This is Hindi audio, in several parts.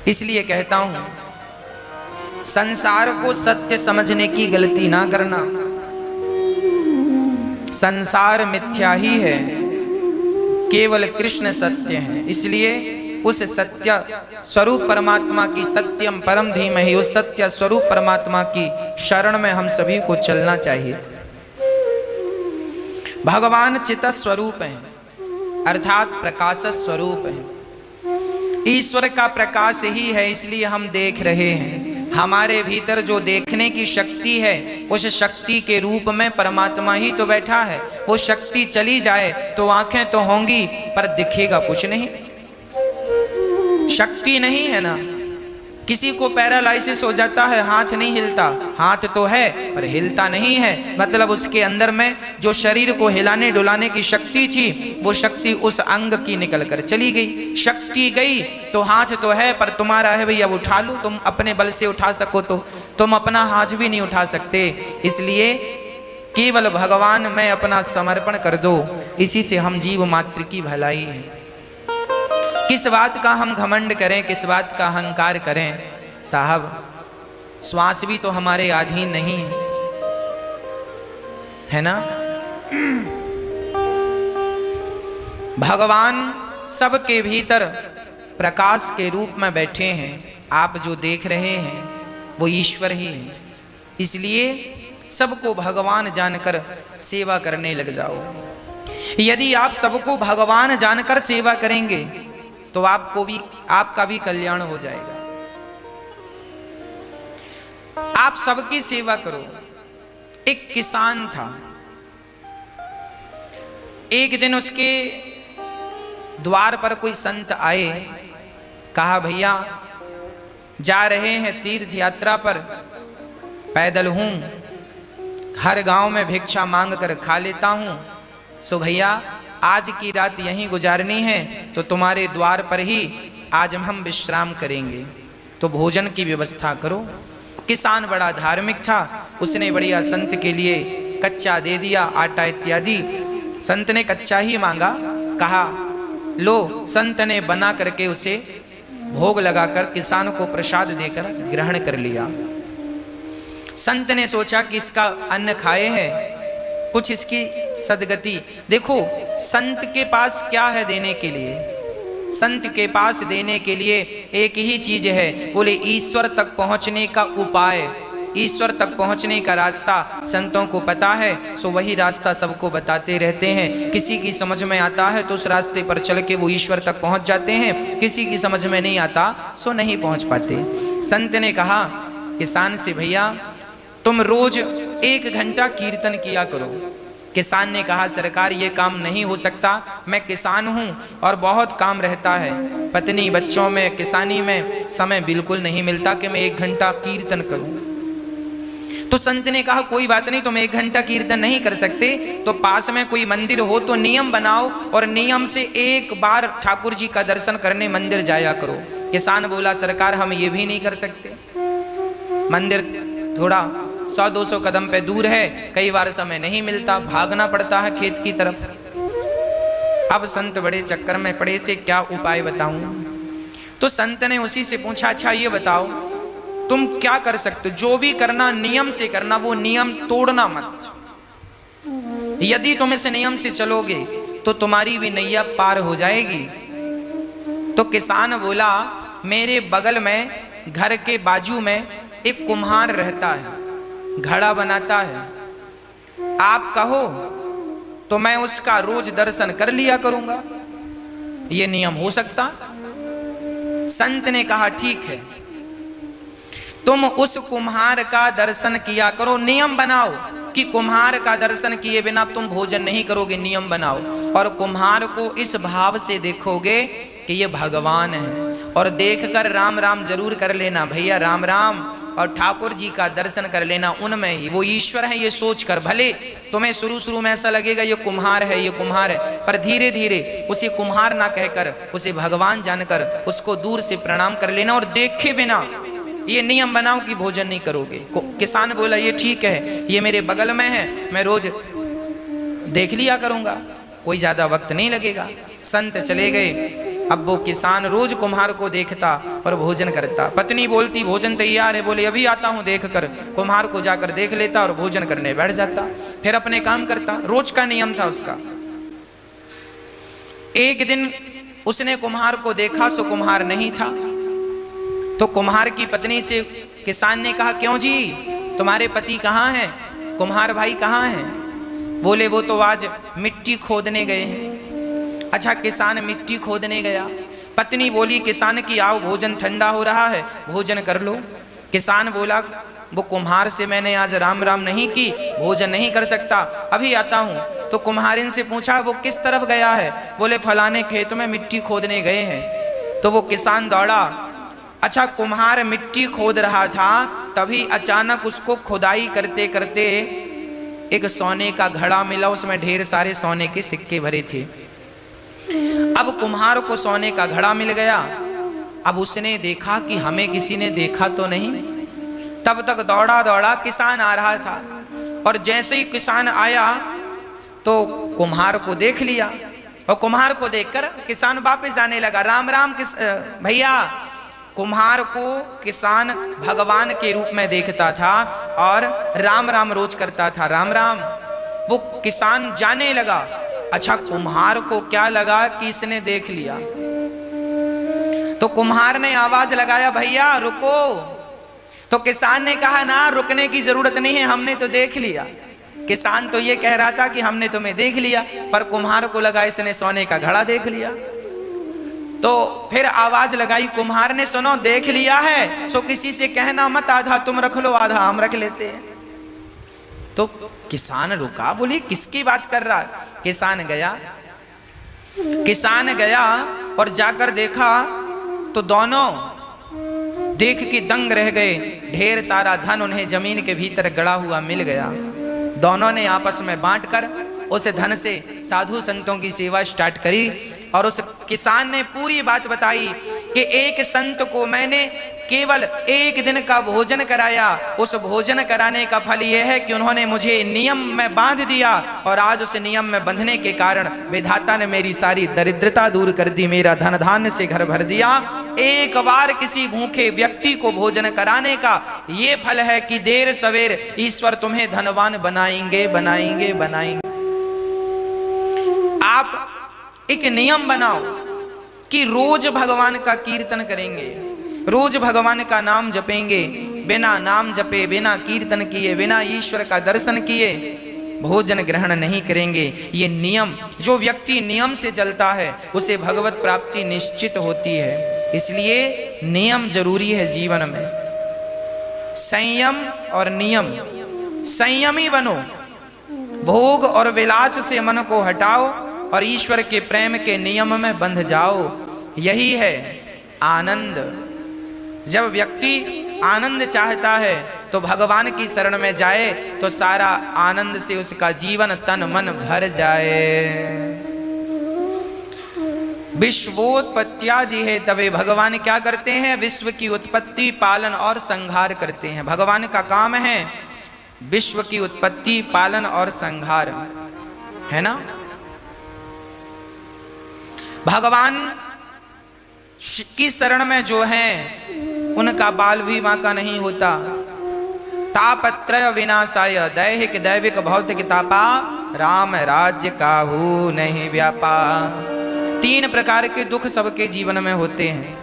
इसलिए कहता हूं, संसार को सत्य समझने की गलती ना करना। संसार मिथ्या ही है, केवल कृष्ण सत्य है। इसलिए उस सत्य स्वरूप परमात्मा की, सत्यम परम धीमहि, उस सत्य स्वरूप परमात्मा की शरण में हम सभी को चलना चाहिए। भगवान चित स्वरूप है, अर्थात प्रकाश स्वरूप है। ईश्वर का प्रकाश ही है, इसलिए हम देख रहे हैं। हमारे भीतर जो देखने की शक्ति है, उस शक्ति के रूप में परमात्मा ही तो बैठा है। वो शक्ति चली जाए तो आंखें तो होंगी पर दिखेगा कुछ नहीं, शक्ति नहीं है ना। किसी को पैरालाइसिस हो जाता है, हाथ नहीं हिलता, हाथ तो है पर हिलता नहीं है, मतलब उसके अंदर में जो शरीर को हिलाने डुलाने की शक्ति थी, वो शक्ति उस अंग की निकल कर चली गई। शक्ति गई तो हाथ तो है पर तुम्हारा है भैया, उठा लो, तुम अपने बल से उठा सको तो तुम अपना हाथ भी नहीं उठा सकते। इसलिए केवल भगवान में अपना समर्पण कर दो, इसी से हम जीव मात्र की भलाई है। किस बात का हम घमंड करें, किस बात का अहंकार करें। साहब, श्वास भी तो हमारे अधीन नहीं है ना। भगवान सबके भीतर प्रकाश के रूप में बैठे हैं। आप जो देख रहे हैं वो ईश्वर ही है। इसलिए सबको भगवान जानकर सेवा करने लग जाओ। यदि आप सबको भगवान जानकर सेवा करेंगे तो आपको भी, आपका भी कल्याण हो जाएगा। आप सबकी सेवा करो। एक किसान था, एक दिन उसके द्वार पर कोई संत आए, कहा भैया जा रहे हैं तीर्थ यात्रा पर, पैदल हूं, हर गांव में भिक्षा मांग कर खा लेता हूं, सो भैया आज की रात यहीं गुजारनी है तो तुम्हारे द्वार पर ही आज हम विश्राम करेंगे, तो भोजन की व्यवस्था करो। किसान बड़ा धार्मिक था, उसने बढ़िया संत के लिए कच्चा दे दिया, आटा इत्यादि। संत ने कच्चा ही मांगा, कहा लो। संत ने बना करके उसे भोग लगाकर किसान को प्रसाद देकर ग्रहण कर लिया। संत ने सोचा कि इसका अन्न खाए हैं, कुछ इसकी सदगति। देखो संत के पास क्या है देने के लिए, संत के पास देने के लिए एक ही चीज है, बोले ईश्वर तक पहुंचने का उपाय, ईश्वर तक पहुंचने का रास्ता संतों को पता है, सो वही रास्ता सबको बताते रहते हैं। किसी की समझ में आता है तो उस रास्ते पर चल के वो ईश्वर तक पहुंच जाते हैं, किसी की समझ में नहीं आता सो नहीं पहुंच पाते। संत ने कहा किसान से, भैया तुम रोज 1 घंटा कीर्तन किया करो। किसान ने कहा सरकार ये काम नहीं हो सकता, मैं किसान हूं और बहुत काम रहता है, पत्नी बच्चों में किसानी में समय बिल्कुल नहीं मिलता कि मैं 1 घंटा कीर्तन करूं। तो संत ने कहा कोई बात नहीं, तुम 1 घंटा कीर्तन नहीं कर सकते तो पास में कोई मंदिर हो तो नियम बनाओ और नियम से 1 बार ठाकुर जी का दर्शन करने मंदिर जाया करो। किसान बोला सरकार हम ये भी नहीं कर सकते, मंदिर थोड़ा 100-200 कदम पे दूर है, कई बार समय नहीं मिलता, भागना पड़ता है खेत की तरफ। अब संत बड़े चक्कर में पड़े, से क्या उपाय बताऊं। तो संत ने उसी से पूछा अच्छा ये बताओ तुम क्या कर सकते हो, जो भी करना नियम से करना, वो नियम तोड़ना मत। यदि तुम इस नियम से चलोगे तो तुम्हारी भी नैया पार हो जाएगी। तो किसान बोला मेरे बगल में घर के बाजू में एक कुम्हार रहता है, घड़ा बनाता है, आप कहो तो मैं उसका रोज दर्शन कर लिया करूंगा, ये नियम हो सकता। संत ने कहा ठीक है, तुम उस कुम्हार का दर्शन किया करो, नियम बनाओ कि कुम्हार का दर्शन किए बिना तुम भोजन नहीं करोगे, नियम बनाओ। और कुम्हार को इस भाव से देखोगे कि ये भगवान है, और देखकर राम राम जरूर कर लेना भैया, राम राम, और ठाकुर जी का दर्शन कर लेना, उनमें ही वो ईश्वर है ये सोचकर। भले तुम्हें शुरू में ऐसा लगेगा ये कुम्हार है, ये कुम्हार है, पर धीरे धीरे उसे कुम्हार ना कहकर उसे भगवान जानकर उसको दूर से प्रणाम कर लेना, और देखे बिना ये नियम बनाओ कि भोजन नहीं करोगे। किसान बोला ये ठीक है, ये मेरे बगल में है, मैं रोज देख लिया करूंगा, कोई ज्यादा वक्त नहीं लगेगा। संत चले गए, अब वो किसान रोज कुम्हार को देखता और भोजन करता। पत्नी बोलती भोजन तैयार है, बोले अभी आता हूं देख कर। कुम्हार को जाकर देख लेता और भोजन करने बैठ जाता, फिर अपने काम करता। रोज का नियम था उसका। एक दिन उसने कुम्हार को देखा, सो कुम्हार नहीं था। तो कुम्हार की पत्नी से किसान ने कहा, क्यों जी तुम्हारे पति कहाँ हैं, कुम्हार भाई कहाँ हैं? बोले वो तो आज मिट्टी खोदने गए हैं। अच्छा, किसान मिट्टी खोदने गया। पत्नी बोली किसान की आओ भोजन ठंडा हो रहा है, भोजन कर लो। किसान बोला वो कुम्हार से मैंने आज राम राम नहीं की, भोजन नहीं कर सकता, अभी आता हूँ। तो कुम्हारिन से पूछा वो किस तरफ गया है? बोले फलाने खेत में मिट्टी खोदने गए हैं। तो वो किसान दौड़ा। अच्छा, कुम्हार मिट्टी खोद रहा था, तभी अचानक उसको खुदाई करते करते एक सोने का घड़ा मिला, उसमें ढेर सारे सोने के सिक्के भरे थे। अब कुम्हार को सोने का घड़ा मिल गया। अब उसने देखा कि हमें किसी ने देखा तो नहीं। तब तक दौड़ा दौड़ा किसान आ रहा था, और जैसे ही किसान आया तो कुम्हार को देख लिया, और कुम्हार को देखकर किसान वापस जाने लगा। राम राम भैया। कुम्हार को किसान भगवान के रूप में देखता था और राम राम रोज करता था, राम राम। वो किसान जाने लगा। अच्छा, कुम्हार को क्या लगा कि इसने देख लिया, तो कुम्हार ने आवाज लगाया भैया रुको। तो किसान ने कहा ना, रुकने की जरूरत नहीं है, हमने तो देख लिया। किसान तो ये कह रहा था कि हमने तुम्हें देख लिया, पर कुम्हार को लगा इसने सोने का घड़ा देख लिया। तो फिर आवाज लगाई कुम्हार ने, सुनो देख लिया है सो किसी से कहना मत, आधा तुम रख लो आधा हम रख लेते हैं। तो किसान रुका, बोली किसकी बात कर रहा है? किसान गया और जाकर देखा तो दोनों देख के दंग रह गए। ढेर सारा धन उन्हें जमीन के भीतर गड़ा हुआ मिल गया। दोनों ने आपस में बांटकर उस धन से साधु संतों की सेवा स्टार्ट करी। और उस किसान ने पूरी बात बताई कि एक संत को मैंने केवल एक दिन का भोजन कराया, उस भोजन कराने का फल यह है कि उन्होंने मुझे नियम में बांध दिया, और आज उस नियम में बंधने के कारण विधाता ने मेरी सारी दरिद्रता दूर कर दी, मेरा धन धान्य से घर भर दिया। एक बार किसी भूखे व्यक्ति को भोजन कराने का ये फल है कि देर सवेर ईश्वर तुम्हें धनवान बनाएंगे बनाएंगे बनाएंगे। आप एक नियम बनाओ कि रोज भगवान का कीर्तन करेंगे, रोज भगवान का नाम जपेंगे। बिना नाम जपे, बिना कीर्तन किए, बिना ईश्वर का दर्शन किए भोजन ग्रहण नहीं करेंगे। ये नियम, जो व्यक्ति नियम से चलता है उसे भगवत प्राप्ति निश्चित होती है। इसलिए नियम जरूरी है जीवन में। संयम और नियम, संयमी बनो, भोग और विलास से मन को हटाओ और ईश्वर के प्रेम के नियम में बंध जाओ। यही है आनंद। जब व्यक्ति आनंद चाहता है तो भगवान की शरण में जाए तो सारा आनंद से उसका जीवन तन मन भर जाए। विश्वोत्पत्त्यादि है, तबे भगवान क्या करते हैं? विश्व की उत्पत्ति, पालन और संहार करते हैं। भगवान का काम है विश्व की उत्पत्ति, पालन और संहार, है ना। भगवान की शरण में जो हैं उनका बाल भी बांका नहीं होता। तापत्रय विनाशाय दैहिक दैविक भौतिक तापा, राम राज्य काहू नहीं व्यापा। 3 प्रकार के दुख सबके जीवन में होते हैं।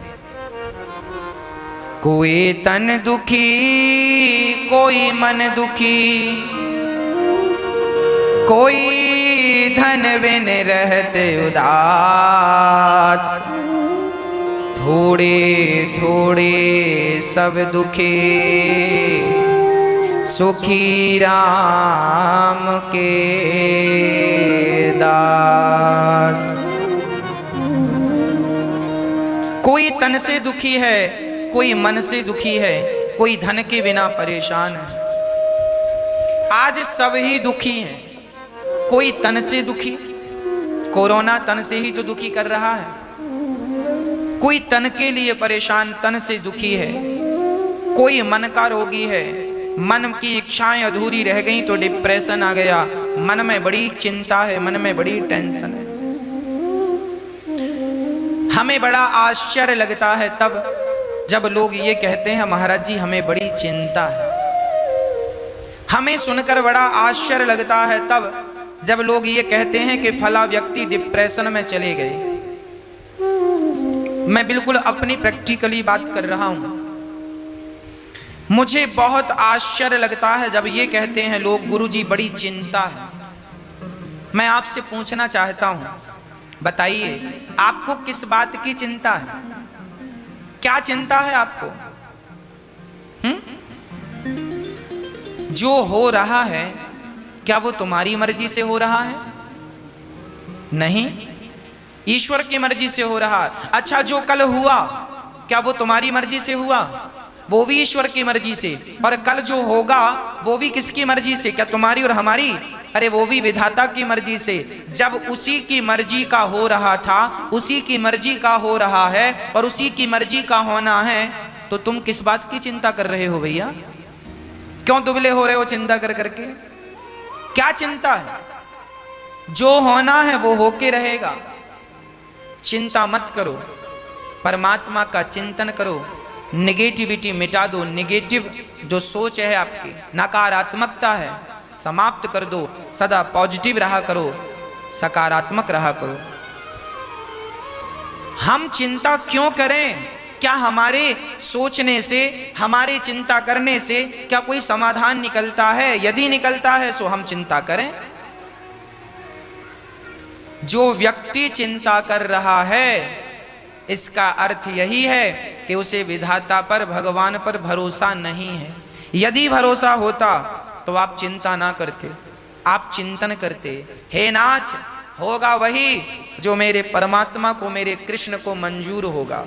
कोई तन दुखी, कोई मन दुखी, कोई धन बिन रहते उदास, थोड़े थोड़े सब दुखी, सुखी राम के दास। कोई तन से दुखी है, कोई मन से दुखी है, कोई धन के बिना परेशान है। आज सब ही दुखी हैं। कोई तन से दुखी, कोरोना तन से ही तो दुखी कर रहा है। कोई तन के लिए परेशान, तन से दुखी है। कोई मन का रोगी है, मन की इच्छाएं अधूरी रह गई तो डिप्रेशन आ गया, मन में बड़ी चिंता है, मन में बड़ी टेंशन है। हमें बड़ा आश्चर्य लगता है तब जब लोग ये कहते हैं महाराज जी हमें बड़ी चिंता है। हमें सुनकर बड़ा आश्चर्य लगता है तब जब लोग ये कहते हैं कि फला व्यक्ति डिप्रेशन में चले गए। मैं बिल्कुल अपनी प्रैक्टिकली बात कर रहा हूं। मुझे बहुत आश्चर्य लगता है जब ये कहते हैं लोग गुरुजी बड़ी चिंता है। मैं आपसे पूछना चाहता हूं, बताइए आपको किस बात की चिंता है? क्या चिंता है आपको? जो हो रहा है क्या वो तुम्हारी मर्जी से हो रहा है? नहीं, ईश्वर की मर्जी से हो रहा है। अच्छा, जो कल हुआ क्या वो तुम्हारी मर्जी से हुआ? वो भी ईश्वर की मर्जी से। और कल जो होगा वो भी किसकी मर्जी से? क्या तुम्हारी और हमारी? अरे वो भी विधाता की मर्जी से। जब उसी की मर्जी का हो रहा था, उसी की मर्जी का हो रहा है और उसी की मर्जी का होना है, तो तुम किस बात की चिंता कर रहे हो भैया? क्यों दुबले हो रहे हो चिंता कर करके? क्या चिंता है? जो होना है वो होके रहेगा। चिंता मत करो, परमात्मा का चिंतन करो, नेगेटिविटी मिटा दो। नेगेटिव जो सोच है आपकी, नकारात्मकता है, समाप्त कर दो। सदा पॉजिटिव रहा करो, सकारात्मक रहा करो। हम चिंता क्यों करें? क्या हमारे सोचने से, हमारे चिंता करने से क्या कोई समाधान निकलता है? यदि निकलता है तो हम चिंता करें। जो व्यक्ति चिंता कर रहा है इसका अर्थ यही है कि उसे विधाता पर, भगवान पर भरोसा नहीं है। यदि भरोसा होता तो आप चिंता ना करते, आप चिंतन करते। हे नाथ, होगा वही जो मेरे परमात्मा को, मेरे कृष्ण को मंजूर होगा।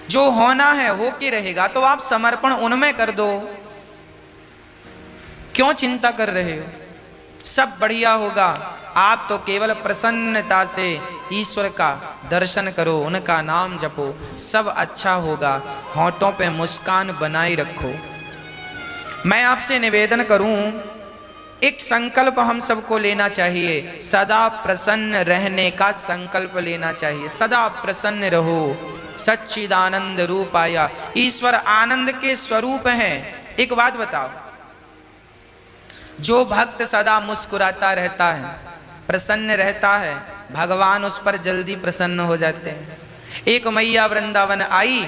जो होना है होके रहेगा, तो आप समर्पण उनमें कर दो। क्यों चिंता कर रहे हो? सब बढ़िया होगा। आप तो केवल प्रसन्नता से ईश्वर का दर्शन करो, उनका नाम जपो, सब अच्छा होगा। होठों पे मुस्कान बनाए रखो। मैं आपसे निवेदन करूं, एक संकल्प हम सबको लेना चाहिए। सदा प्रसन्न रहने का संकल्प लेना चाहिए। सदा प्रसन्न रहो। सच्चिदानंद रूपाया, ईश्वर आनंद के स्वरूप हैं। एक बात बताओ, जो भक्त सदा मुस्कुराता रहता है, प्रसन्न रहता है, भगवान उस पर जल्दी प्रसन्न हो जाते हैं। एक मैया वृंदावन आई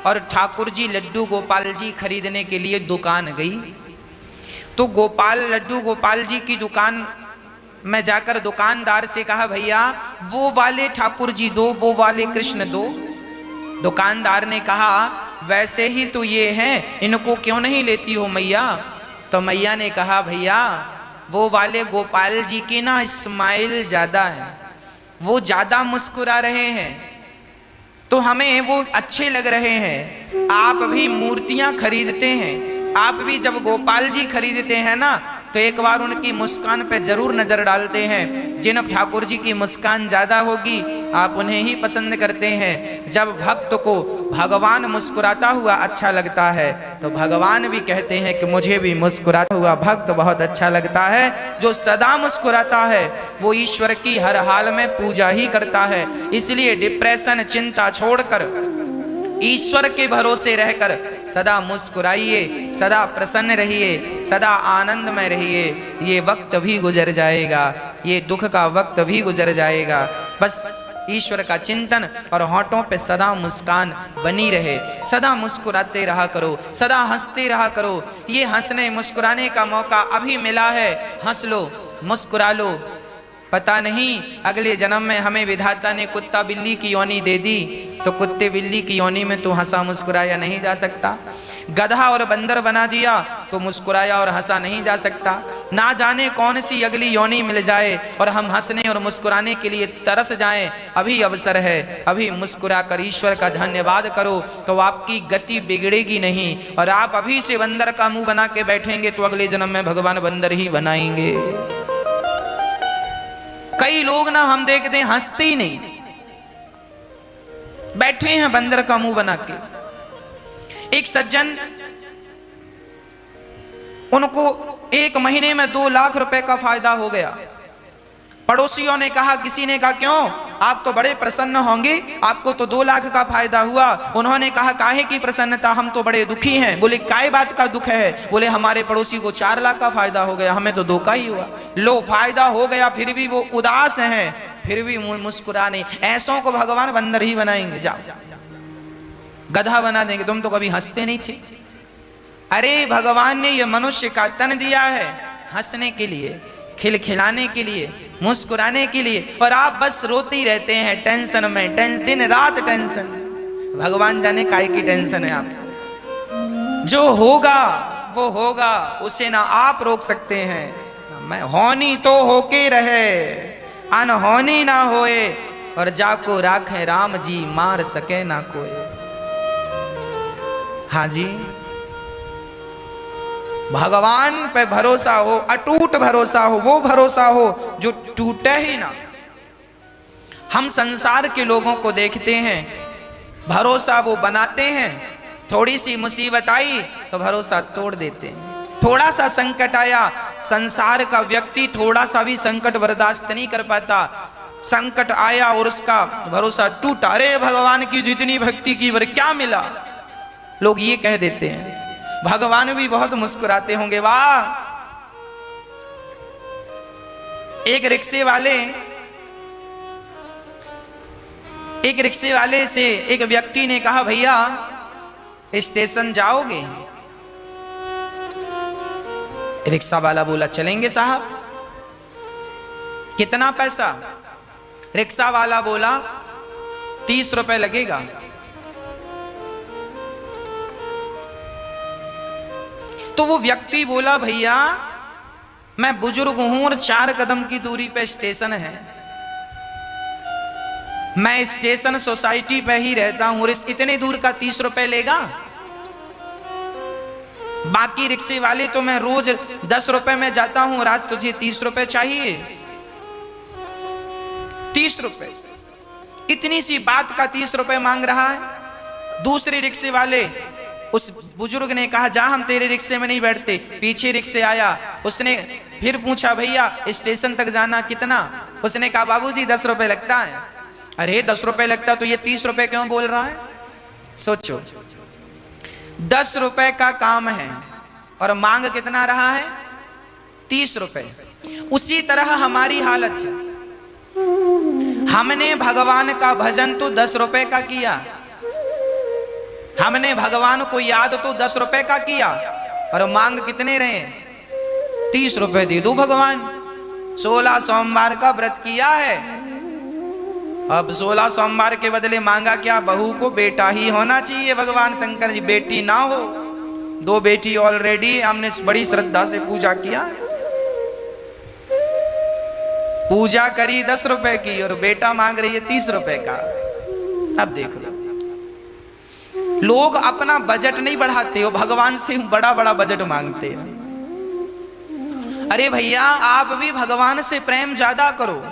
और ठाकुर जी लड्डू गोपाल जी खरीदने के लिए दुकान गई। तो लड्डू गोपाल जी की दुकान में जाकर दुकानदार से कहा, भैया वो वाले ठाकुर जी दो, वो वाले कृष्ण दो। दुकानदार ने कहा, वैसे ही तो ये हैं, इनको क्यों नहीं लेती हो मैया? तो मैया ने कहा, भैया वो वाले गोपाल जी की ना स्माइल ज्यादा है, वो ज्यादा मुस्कुरा रहे हैं, तो हमें वो अच्छे लग रहे हैं। आप भी मूर्तियां खरीदते हैं, आप भी जब गोपाल जी खरीदते हैं ना, तो एक बार उनकी मुस्कान पे जरूर नजर डालते हैं। जिन ठाकुर जी की मुस्कान ज्यादा होगी आप उन्हें ही पसंद करते हैं। जब भक्त को भगवान मुस्कुराता हुआ अच्छा लगता है तो भगवान भी कहते हैं कि मुझे भी मुस्कुराता हुआ भक्त बहुत अच्छा लगता है। जो सदा मुस्कुराता है वो ईश्वर की हर हाल में पूजा ही करता है। इसलिए डिप्रेशन, चिंता छोड़कर ईश्वर के भरोसे रहकर सदा मुस्कुराइए, सदा प्रसन्न रहिए, सदा आनंद में रहिए। ये वक्त भी गुजर जाएगा, ये दुख का वक्त भी गुजर जाएगा। बस ईश्वर का चिंतन और होठों पे सदा मुस्कान बनी रहे। सदा मुस्कुराते रहा करो, सदा हंसते रहा करो। ये हंसने मुस्कुराने का मौका अभी मिला है, हंस लो, मुस्कुरा लो। पता नहीं अगले जन्म में हमें विधाता ने कुत्ता बिल्ली की योनि दे दी तो कुत्ते बिल्ली की योनि में तो हंसा मुस्कुराया नहीं जा सकता। गधा और बंदर बना दिया तो मुस्कुराया और हंसा नहीं जा सकता। ना जाने कौन सी अगली योनि मिल जाए और हम हंसने और मुस्कुराने के लिए तरस जाएं। अभी अवसर है, अभी मुस्कुरा कर ईश्वर का धन्यवाद करो तो आपकी गति बिगड़ेगी नहीं। और आप अभी से बंदर का मुंह बना के बैठेंगे तो अगले जन्म में भगवान बंदर ही बनाएंगे। कई लोग ना हम देखते हैं हंसते ही नहीं, बैठे हैं बंदर का मुंह बना के। एक सज्जन, उनको 1 महीने में 2 लाख रुपए का फायदा हो गया। पड़ोसियों ने कहा, किसी ने कहा क्यों? आप तो बड़े प्रसन्न होंगे, आपको तो 2 लाख का फायदा हुआ। उन्होंने कहा काहे की प्रसन्नता, हम तो बड़े दुखी हैं। बोले काय बात का दुख है? बोले हमारे पड़ोसी को 4 लाख का फायदा हो गया, हमें तो 2 का ही हुआ। लो फायदा हो गया फिर भी वो उदास हैं, फिर भी मुस्कुरा नहीं। ऐसों को भगवान बंदर ही बनाएंगे, जाओ गधा बना देंगे। तुम तो कभी हंसते नहीं थे। अरे भगवान ने ये मनुष्य का तन दिया है हंसने के लिए, खिलखिलाने के लिए, मुस्कुराने के लिए, और आप बस रोते ही रहते हैं टेंशन में, दिन रात टेंशन। भगवान जाने काहे की टेंशन है आप। जो होगा वो होगा, उसे ना आप रोक सकते हैं, मैं होनी तो होके रहे, अनहोनी ना होए, और जाको राखे राम जी, मार सके ना कोई। हाँ जी, भगवान पे भरोसा हो, अटूट भरोसा हो, वो भरोसा हो जो टूटे ही ना। हम संसार के लोगों को देखते हैं, भरोसा वो बनाते हैं, थोड़ी सी मुसीबत आई तो भरोसा तोड़ देते हैं। थोड़ा सा संकट आया, संसार का व्यक्ति थोड़ा सा भी संकट बर्दाश्त नहीं कर पाता। संकट आया और उसका भरोसा टूटा, अरे भगवान की जितनी भक्ति की पर क्या मिला, लोग ये कह देते हैं। भगवान भी बहुत मुस्कुराते होंगे, वाह। एक रिक्शे वाले से एक व्यक्ति ने कहा, भैया स्टेशन जाओगे? रिक्शा वाला बोला चलेंगे साहब। कितना पैसा? रिक्शा वाला बोला 30 रुपए लगेगा। तो वो व्यक्ति बोला, भैया मैं बुजुर्ग हूं और 4 कदम की दूरी पे स्टेशन है, मैं स्टेशन सोसाइटी पे ही रहता हूं और इस इतने दूर का 30 रुपए लेगा? बाकी रिक्शे वाले तो मैं रोज 10 रुपए में जाता हूं और आज तुझे 30 रुपए चाहिए? 30 रुपए, इतनी सी बात का 30 रुपए मांग रहा है। दूसरे रिक्शे वाले, उस बुजुर्ग ने कहा, जा हम तेरे रिक्शे में नहीं बैठते। पीछे रिक्शे आया, उसने फिर पूछा, भैया स्टेशन तक जाना कितना? उसने कहा, बाबूजी 10 रुपए लगता है। अरे 10 रुपए लगता तो ये 30 रुपए क्यों बोल रहा है? सोचो, 10 रुपए का काम है और मांग कितना रहा है? 30 रुपए। उसी तरह हमारी हालत है। हमने भगवान का भजन तो 10 रुपए का किया, हमने भगवान को याद तो 10 रुपए का किया, और मांग कितने रहे? 30 रुपए दे दो भगवान। 16 सोमवार का व्रत किया है, अब 16 सोमवार के बदले मांगा क्या? बहू को बेटा ही होना चाहिए। भगवान शंकर जी बेटी ना हो, 2 बेटी ऑलरेडी, हमने बड़ी श्रद्धा से पूजा किया, पूजा करी 10 रुपए की और बेटा मांग रही है 30 रुपए का। अब देख लो, लोग अपना बजट नहीं बढ़ाते हो, भगवान से बड़ा बड़ा बजट मांगते हैं। अरे भैया आप भी भगवान से प्रेम ज्यादा करो,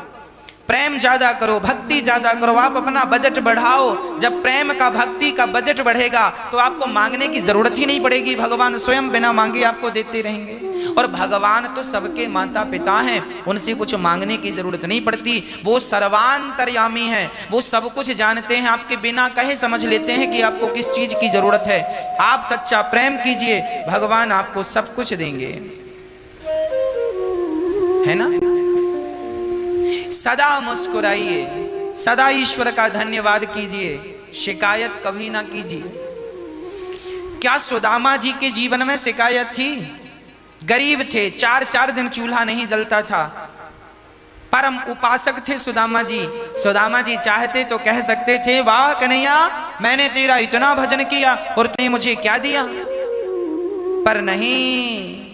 प्रेम ज्यादा करो, भक्ति ज्यादा करो, आप अपना बजट बढ़ाओ। जब प्रेम का, भक्ति का बजट बढ़ेगा तो आपको मांगने की जरूरत ही नहीं पड़ेगी, भगवान स्वयं बिना मांगे आपको देते रहेंगे। और भगवान तो सबके माता पिता हैं, उनसे कुछ मांगने की जरूरत नहीं पड़ती, वो सर्वांतर्यामी हैं, वो सब कुछ जानते हैं, आपके बिना कहे समझ लेते हैं कि आपको किस चीज की जरूरत है। आप सच्चा प्रेम कीजिए, भगवान आपको सब कुछ देंगे, है ना। सदा मुस्कुराइए, सदा ईश्वर का धन्यवाद कीजिए, शिकायत कभी ना कीजिए। क्या सुदामा जी के जीवन में शिकायत थी? गरीब थे, 4-4 दिन चूल्हा नहीं जलता था, परम उपासक थे सुदामा जी। सुदामा जी चाहते तो कह सकते थे, वाह कन्हैया मैंने तेरा इतना भजन किया और तूने मुझे क्या दिया, पर नहीं,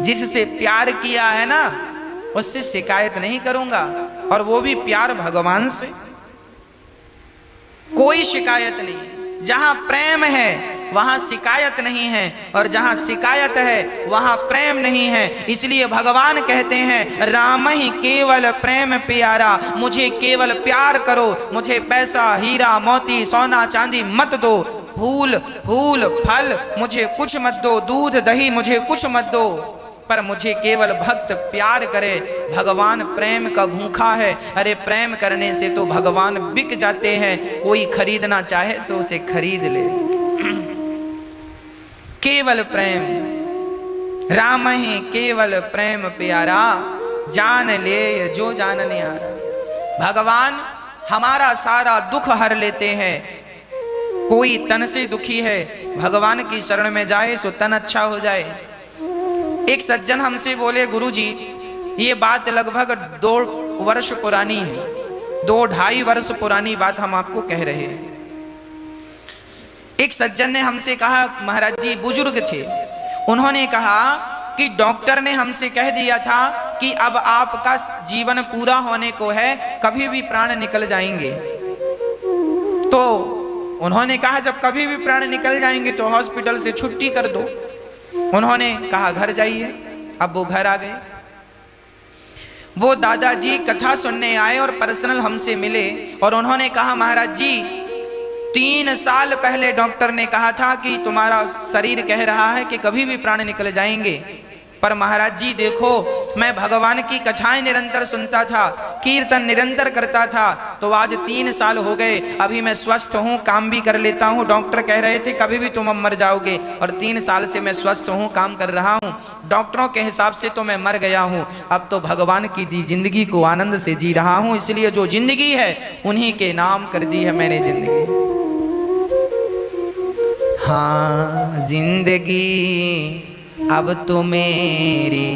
जिससे प्यार किया है ना उससे शिकायत नहीं करूंगा, और वो भी प्यार भगवान से। कोई शिकायत नहीं, जहां प्रेम है वहां शिकायत नहीं है, और जहां शिकायत है वहां प्रेम नहीं है। इसलिए भगवान कहते हैं, राम ही केवल प्रेम प्यारा, मुझे केवल प्यार करो, मुझे पैसा हीरा मोती सोना चांदी मत दो, फूल फूल फल मुझे कुछ मत दो, दूध दही मुझे कुछ मत दो, पर मुझे केवल भक्त प्यार करे। भगवान प्रेम का भूखा है। अरे प्रेम करने से तो भगवान बिक जाते हैं, कोई खरीदना चाहे सो उसे खरीद ले। केवल प्रेम, राम ही केवल प्रेम प्यारा, जान ले जो जानने आ रहा। भगवान हमारा सारा दुख हर लेते हैं। कोई तन से दुखी है, भगवान की शरण में जाए सो तन अच्छा हो जाए। एक सज्जन हमसे बोले, गुरुजी ये बात लगभग 2 वर्ष पुरानी है, 2-2.5 वर्ष पुरानी बात हम आपको कह रहे हैं। एक सज्जन ने हमसे कहा, महाराज जी बुजुर्ग थे, उन्होंने कहा कि डॉक्टर ने हमसे कह दिया था कि अब आपका जीवन पूरा होने को है, कभी भी प्राण निकल जाएंगे। तो उन्होंने कहा जब कभी भी प्राण निकल जाएंगे तो हॉस्पिटल से छुट्टी कर दो। उन्होंने कहा घर जाइए। अब वो घर आ गए। वो दादाजी कथा सुनने आए और पर्सनल हमसे मिले और उन्होंने कहा, महाराज जी 3 साल पहले डॉक्टर ने कहा था कि तुम्हारा शरीर कह रहा है कि कभी भी प्राण निकल जाएंगे, पर महाराज जी देखो मैं भगवान की कथाएं निरंतर सुनता था, कीर्तन निरंतर करता था, तो आज 3 साल हो गए, अभी मैं स्वस्थ हूँ, काम भी कर लेता हूँ। डॉक्टर कह रहे थे कभी भी तुम मर जाओगे और 3 साल से मैं स्वस्थ हूँ, काम कर रहा हूँ। डॉक्टरों के हिसाब से तो मैं मर गया हूँ, अब तो भगवान की दी जिंदगी को आनंद से जी रहा हूँ, इसलिए जो जिंदगी है उन्हीं के नाम कर दी है मैंने जिंदगी। हाँ जिंदगी अब तो मेरी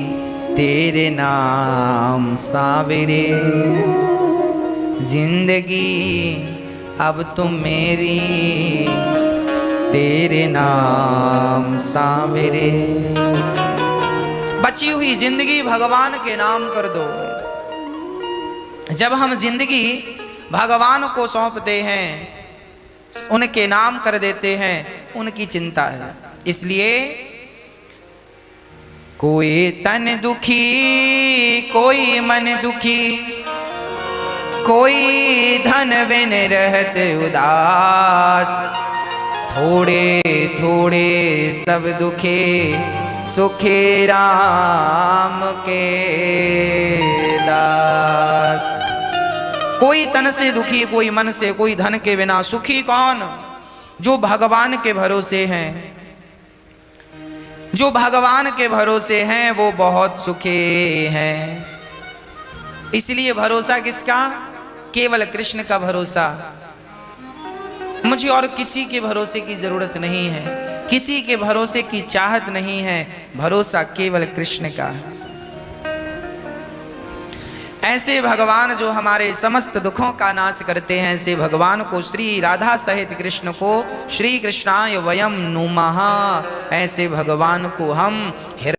तेरे नाम सावेरे, जिंदगी अब तो मेरी तेरे नाम सावेरे। बची हुई जिंदगी भगवान के नाम कर दो। जब हम जिंदगी भगवान को सौंपते हैं, उनके नाम कर देते हैं, उनकी चिंता है। इसलिए कोई तन दुखी, कोई मन दुखी, कोई धन बिन रहत उदास, थोड़े थोड़े सब दुखे, सुखे राम के दास। कोई तन से दुखी, कोई मन से, कोई धन के बिना। सुखी कौन? जो भगवान के भरोसे हैं। जो भगवान के भरोसे हैं वो बहुत सुखी हैं। इसलिए भरोसा किसका? केवल कृष्ण का भरोसा। मुझे और किसी के भरोसे की जरूरत नहीं है, किसी के भरोसे की चाहत नहीं है, भरोसा केवल कृष्ण का है। ऐसे भगवान जो हमारे समस्त दुखों का नाश करते हैं, ऐसे भगवान को, श्री राधा सहित कृष्ण को श्री कृष्णाय वयम नुमः, ऐसे भगवान को हम